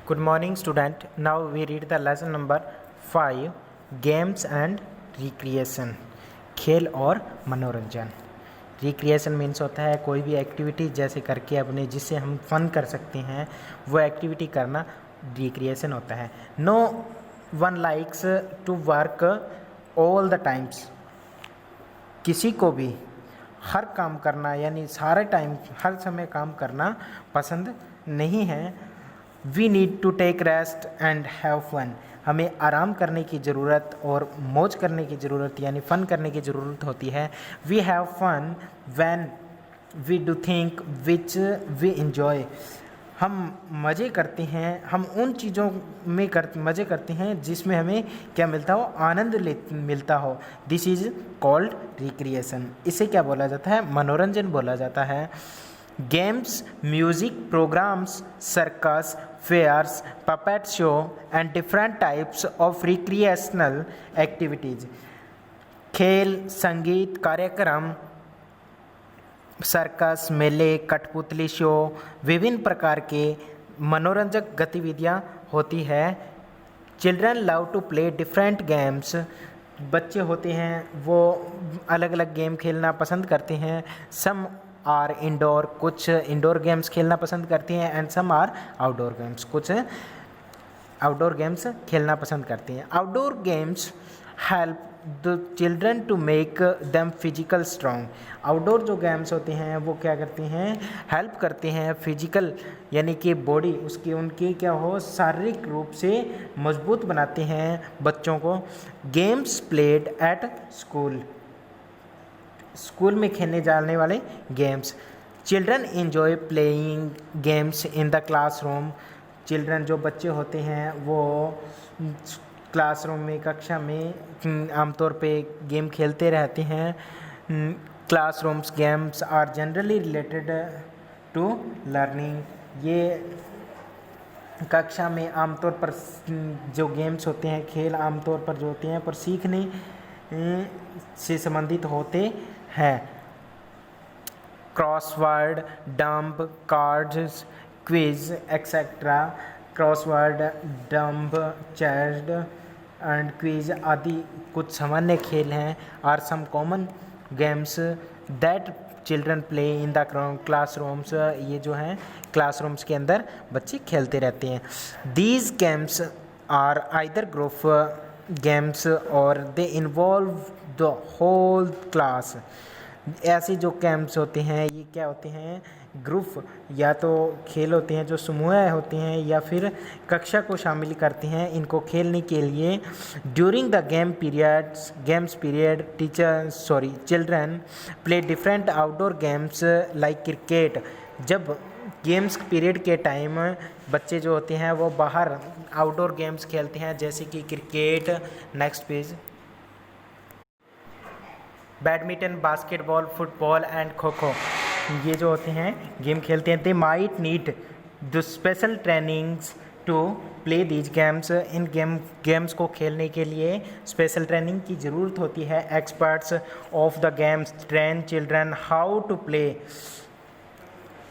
Good morning, student. Now we read the lesson number 5, Games and Recreation. खेल और मनोरंजन. Recreation means होता है कोई भी एक्टिविटी जैसे करके अपने जिससे हम फन कर सकते हैं वो एक्टिविटी करना रिक्रिएशन होता है. No one likes to work all the times. किसी को भी हर काम करना यानी सारे टाइम हर समय काम करना पसंद नहीं है. We need to take rest and have fun. हमें आराम करने की ज़रूरत और मौज करने की ज़रूरत यानी फ़न करने की ज़रूरत होती है. We have fun when we do think which we enjoy. हम मज़े करते हैं, हम उन चीज़ों में मज़े करते हैं जिसमें हमें क्या मिलता हो, आनंद मिलता हो. This is called recreation. इसे क्या बोला जाता है, मनोरंजन बोला जाता है. Games, music programmes, circus, fairs, puppet show and different types of recreational activities. खेल, संगीत कार्यक्रम, सर्कस, मेले, कठपुतली शो, विभिन्न प्रकार के मनोरंजक गतिविधियाँ होती है. Children love to play different games. बच्चे होते हैं वो अलग अलग गेम खेलना पसंद करते हैं. सम आर इंडोर, कुछ इंडोर गेम्स खेलना पसंद करते हैं. And some are outdoor games, कुछ आउटडोर गेम्स खेलना पसंद करते हैं. Outdoor games help the children to make them physical strong. Outdoor जो गेम्स होते हैं वो क्या करते हैं, हेल्प करते हैं फिजिकल यानी कि बॉडी उसकी उनकी क्या हो, शारीरिक रूप से मजबूत बनाते हैं बच्चों को. Games played at school. School में खेलने जाने वाले games. Children enjoy playing games in the classroom. Children जो बच्चे होते हैं वो क्लासरूम में, कक्षा में आमतौर पे गेम खेलते रहते हैं. Classrooms games are generally related to learning. ये कक्षा में आमतौर पर जो गेम्स होते हैं, खेल आमतौर पर जो होते हैं पर सीखने से संबंधित होते हैं. Crossword, dumb, cards, quiz etcetera. Crossword, dumb, chest and quiz आदि कुछ सामान्य खेल हैं. Are some common games that children play in the classrooms. ये जो हैं क्लासरूम्स के अंदर बच्चे खेलते रहते हैं. These games are either group games or they involve the whole class. ऐसे जो गेम्स होते हैं ये क्या होते हैं, ग्रुप या तो खेल होते हैं जो समूह होते हैं या फिर कक्षा को शामिल करते हैं इनको खेलने के लिए. During the games period children play different outdoor games like cricket. जब गेम्स पीरियड के टाइम बच्चे जो होते हैं वो बाहर आउटडोर गेम्स खेलते हैं जैसे कि cricket. Next page. Badminton, basketball, football and kho kho ये जो होते हैं गेम खेलते हैं. They might need the special trainings to play these games. इन गेम्स को खेलने के लिए स्पेशल ट्रेनिंग की ज़रूरत होती है. Experts of the games train children how to play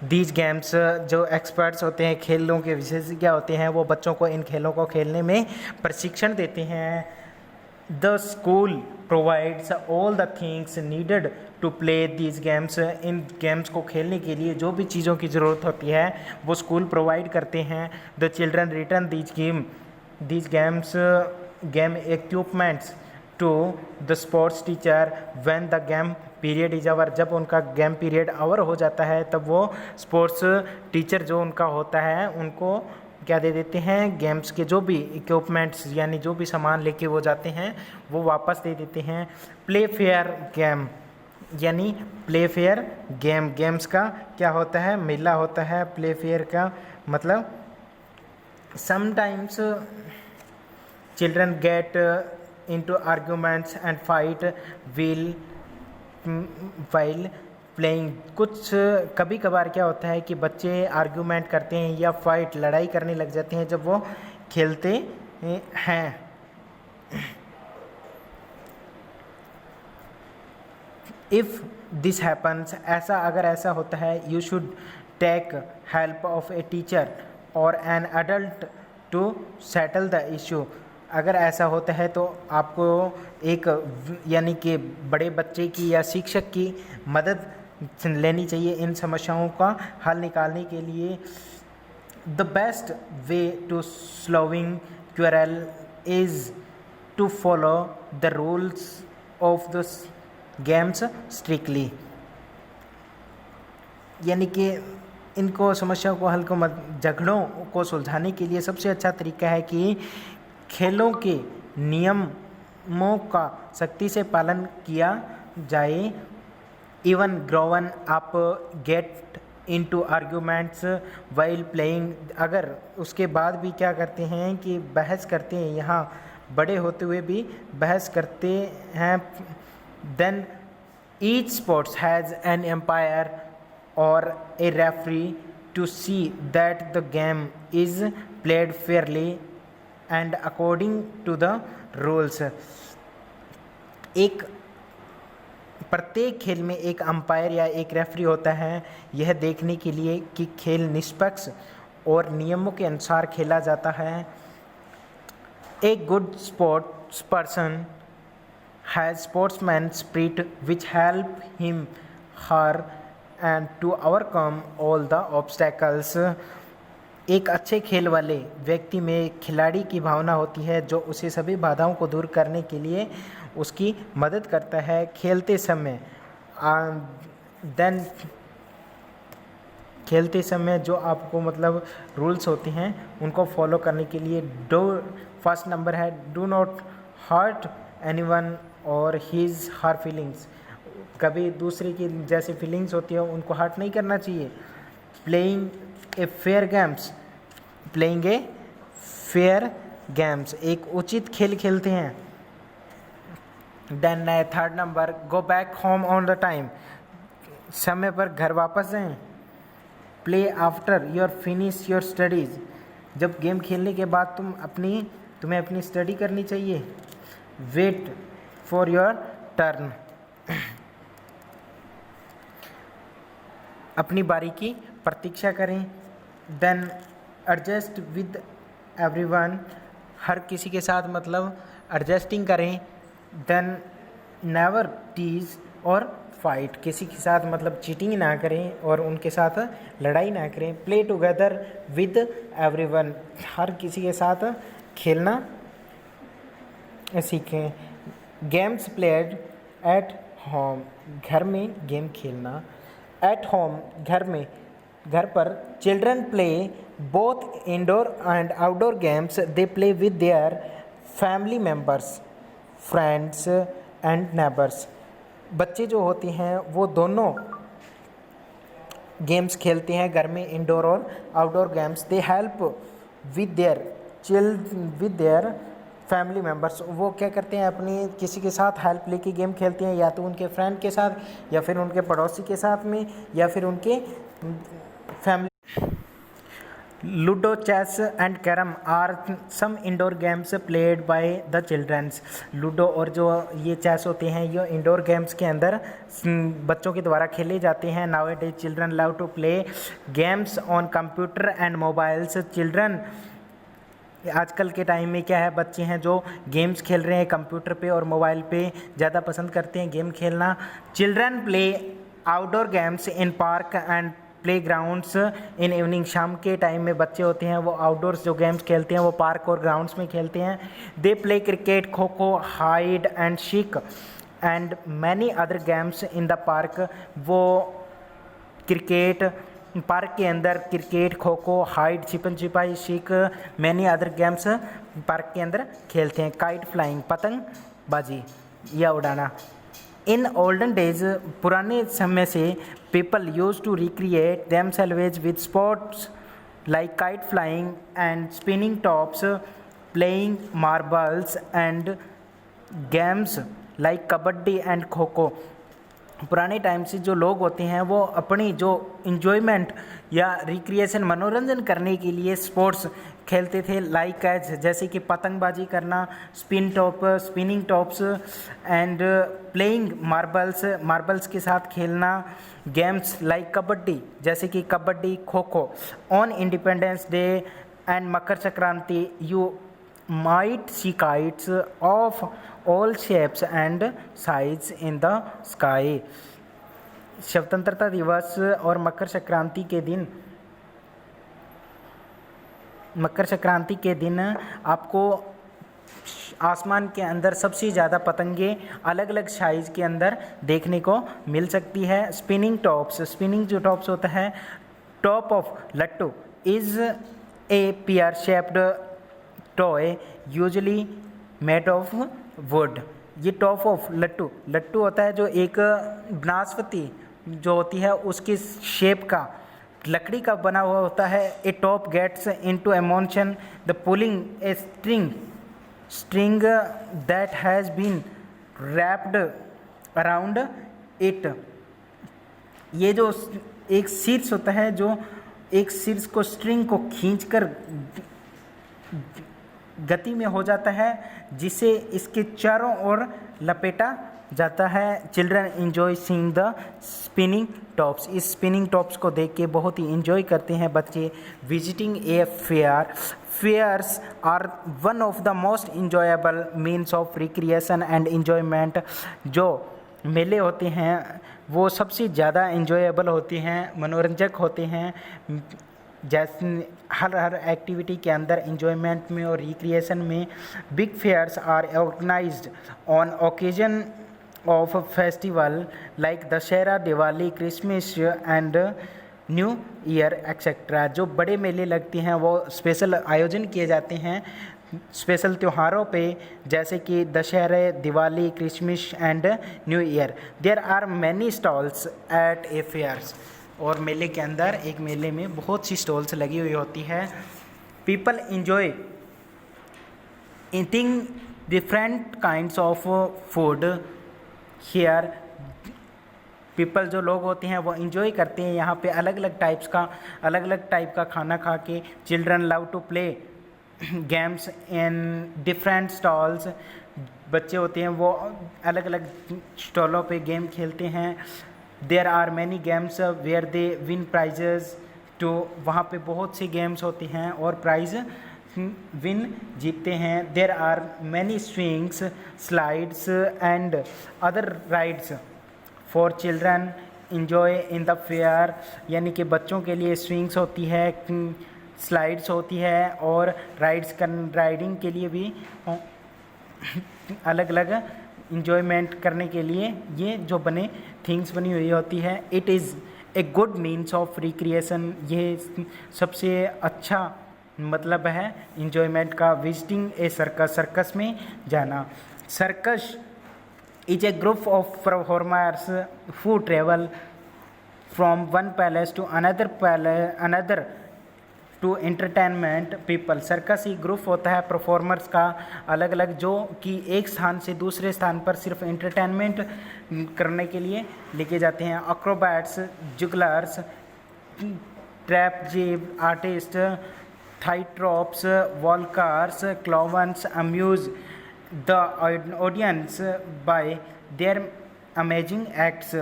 these games. जो एक्सपर्ट्स होते हैं, खेलों के विशेषज्ञ होते हैं, वो बच्चों को इन खेलों को खेलने में प्रशिक्षण देते हैं. The school provides all the things needed to play these games. इन गेम्स को खेलने के लिए जो भी चीज़ों की ज़रूरत होती है वो स्कूल प्रोवाइड करते हैं. The children return these game equipments to the sports teacher when the game period is over. जब उनका गेम पीरियड ओवर हो जाता है तब वो स्पोर्ट्स टीचर जो उनका होता है उनको क्या दे देते हैं, गेम्स के जो भी इक्विपमेंट्स यानी जो भी सामान लेके वो जाते हैं वो वापस दे देते हैं. प्ले फेयर गेम यानी प्ले फेयर गेम्स का क्या होता है, मेला होता है. प्ले फेयर का मतलब sometimes children gate into arguments and fight while playing. कुछ कभी कभार क्या होता है कि बच्चे आर्ग्यूमेंट करते हैं या फाइट लड़ाई करने लग जाते हैं जब वो खेलते हैं. इफ़ दिस हैपन्स, अगर ऐसा होता है, you should take help of a teacher or an adult to settle the issue। अगर ऐसा होता है तो आपको एक यानी कि बड़े बच्चे की या शिक्षक की मदद लेनी चाहिए इन समस्याओं का हल निकालने के लिए। The best way to solving quarrel is to follow the rules of the games strictly. यानी कि इनको समस्याओं को हल को झगड़ों को सुलझाने के लिए सबसे अच्छा तरीका है कि खेलों के नियमों का सख्ती से पालन किया जाए। Even grown up get into arguments while playing. अगर उसके बाद भी क्या करते हैं कि बहस करते हैं, यहाँ बड़े होते हुए भी बहस करते हैं। Then each sports has an umpire or a referee to see that the game is played fairly and according to the rules। एक प्रत्येक खेल में एक अंपायर या एक रेफरी होता है यह देखने के लिए कि खेल निष्पक्ष और नियमों के अनुसार खेला जाता है। A good sports person has sportsman spirit which help him her and to overcome all the obstacles। एक अच्छे खेल वाले व्यक्ति में खिलाड़ी की भावना होती है जो उसे सभी बाधाओं को दूर करने के लिए उसकी मदद करता है खेलते समय। देन खेलते समय जो आपको मतलब रूल्स होते हैं उनको फॉलो करने के लिए फर्स्ट नंबर है डू नॉट हर्ट एनीवन और हिज हर फीलिंग्स। कभी दूसरे की जैसी फीलिंग्स होती है उनको हर्ट नहीं करना चाहिए। Playing a fair games, playing a fair games, एक उचित खेल खेलते हैं। Then third number go back home on the time, समय पर घर वापस जाएं। Play after your finish your studies, जब गेम खेलने के बाद तुम्हें अपनी स्टडी करनी चाहिए। वेट फॉर योर टर्न, अपनी बारी की प्रतीक्षा करें। देन एडजस्ट विद एवरीवन, हर किसी के साथ मतलब एडजस्टिंग करें। देन नेवर टीज और फाइट, किसी के साथ मतलब चीटिंग ना करें और उनके साथ लड़ाई ना करें। प्ले टुगेदर विद एवरीवन, हर किसी के साथ खेलना सीखें। गेम्स प्लेड एट होम, घर में गेम खेलना। एट होम, घर पर children play both indoor and outdoor games. They play with their family members, friends and neighbours. बच्चे जो होते हैं वो दोनों गेम्स खेलते हैं घर में, इंडोर और outdoor games. They help with their family members, वो क्या करते हैं अपनी किसी के साथ हेल्प लेके गेम खेलते हैं, या तो उनके फ्रेंड के साथ या फिर उनके पड़ोसी के साथ में या फिर उनके family. Ludo, chess and carrom are some indoor games played by the childrens. Ludo और जो ये चेस होते हैं ये इंडोर गेम्स के अंदर बच्चों के द्वारा खेले जाते हैं। Now it is children love to play games on computer and mobiles. Children आजकल के टाइम में क्या है, बच्चे हैं जो गेम्स खेल रहे हैं कंप्यूटर पे और मोबाइल पे ज़्यादा पसंद करते हैं गेम खेलना। Children play outdoor games in park and play grounds in evening. शाम के टाइम में बच्चे होते हैं वो आउटडोर्स जो गेम्स खेलते हैं वो पार्क और ग्राउंड्स में खेलते हैं। They play cricket, kho kho, hide and seek and many other games in the park. वो क्रिकेट पार्क के अंदर क्रिकेट, खो खो, हाइड, छिपन छिपाई, seek, many other games park के अंदर खेलते हैं। काइट फ्लाइंग, पतंग बाजी या उड़ाना। इन ओल्डन डेज, पुराने समय से people use to recreate themselves with sports like kite flying and spinning tops, playing marbles and games like kabaddi and kho kho. पुराने टाइम से जो लोग होते हैं वो अपनी जो इंजॉयमेंट या रिक्रिएशन मनोरंजन करने के लिए स्पोर्ट्स खेलते थे, लाइक एज जैसे कि पतंगबाजी करना, spinning tops and playing marbles के साथ खेलना, गेम्स लाइक कबड्डी जैसे कि kabaddi, kho kho. On independence day and Makar Sankranti you might see kites of all shapes and sizes in the sky। स्वतंत्रता दिवस और मकर संक्रांति के दिन आपको आसमान के अंदर सबसे ज़्यादा पतंगे अलग अलग साइज़ के अंदर देखने को मिल सकती है। स्पिनिंग जो टॉप्स होता है, टॉप ऑफ लट्टू is a pear shaped toy usually made of would. ये टॉप ऑफ लट्टू होता है जो एक बनास्पति जो होती है उसकी शेप का लकड़ी का बना हुआ होता है। A top gets into a motion the pulling a string that has been wrapped around it. ये जो एक शीर्ष होता है, जो एक शीर्ष को स्ट्रिंग को खींचकर गति में हो जाता है, जिसे इसके चारों ओर लपेटा जाता है। Children enjoy seeing the spinning tops. इस स्पिनिंग टॉप्स को देख के बहुत ही इंजॉय करते हैं बच्चे। Visiting a fairs are one of the most enjoyable means of recreation and enjoyment. जो मेले होते हैं वो सबसे ज़्यादा इंजॉयबल होते हैं, मनोरंजक होते हैं। जैसे हर एक्टिविटी के अंदर इंजॉयमेंट में और रिक्रिएशन में big fairs are organised on occasion of festival like Dussehra, Diwali, Christmas and New Year etcetera. जो बड़े मेले लगते हैं वो स्पेशल आयोजन किए जाते हैं स्पेशल त्योहारों पे, जैसे कि दशहरे, Diwali, Christmas and New Year. There are many stalls at a fairs. और मेले के अंदर, एक मेले में बहुत सी स्टॉल्स लगी हुई होती है। People enjoy eating different kinds of food here. People जो लोग होते हैं वो इंजॉय करते हैं यहाँ पे अलग अलग टाइप का खाना खा के। Children love to play games in different stalls. बच्चे होते हैं वो अलग अलग स्टॉलों पे गेम खेलते हैं। There are many games where they win prizes too. वहाँ पे बहुत सी गेम्स होती हैं और प्राइज़ विन जीतते हैं। There are many swings, slides and other rides for children enjoy in the fair. यानी कि बच्चों के लिए स्विंग्स होती है, स्लाइड्स होती है और राइडिंग के लिए भी अलग अलग इंजॉयमेंट करने के लिए ये जो थिंग्स बनी हुई होती है। It is a good means of recreation. ये सबसे अच्छा मतलब है इंजॉयमेंट का। विजिटिंग ए सर्कस में जाना। Circus is a group of performers who travel from one palace to another to entertainment people. Circus ही ग्रुप होता है परफॉर्मर्स का अलग अलग, जो कि एक स्थान से दूसरे स्थान पर सिर्फ एंटरटेनमेंट करने के लिए लेके जाते हैं। Acrobats, jugglers, trapeze artist, tightropes, walkers, clowns amuse the audience by their amazing acts.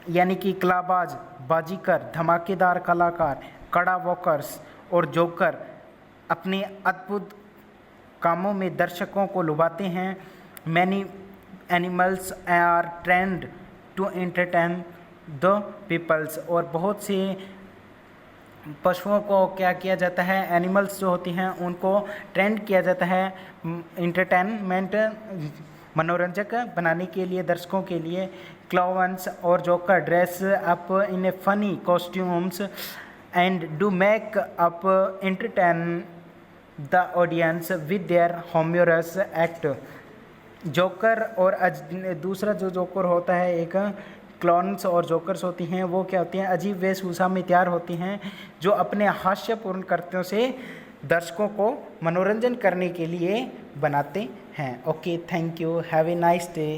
यानी कि कलाबाज, बाजीकर, धमाकेदार कलाकार, कड़ा वॉकर्स और जोकर अपने अद्भुत कामों में दर्शकों को लुभाते हैं। Many animals are trained to entertain the peoples. और बहुत से पशुओं को क्या किया जाता है, एनिमल्स जो होती हैं उनको ट्रेंड किया जाता है एंटरटेनमेंट मनोरंजक बनाने के लिए दर्शकों के लिए। क्लाउन्स और joker dress up in A funny costumes and do make up entertain the audience with their humorous act। Joker और दूसरा जो जोकर होता है, एक क्लॉन्स और जोकर्स होती हैं, वो क्या होती हैं, अजीब वेशभूषा में तैयार होती हैं जो अपने हास्यपूर्ण कृत्यों से दर्शकों को मनोरंजन करने के लिए बनाते हैं। Okay, thank you, have a nice day.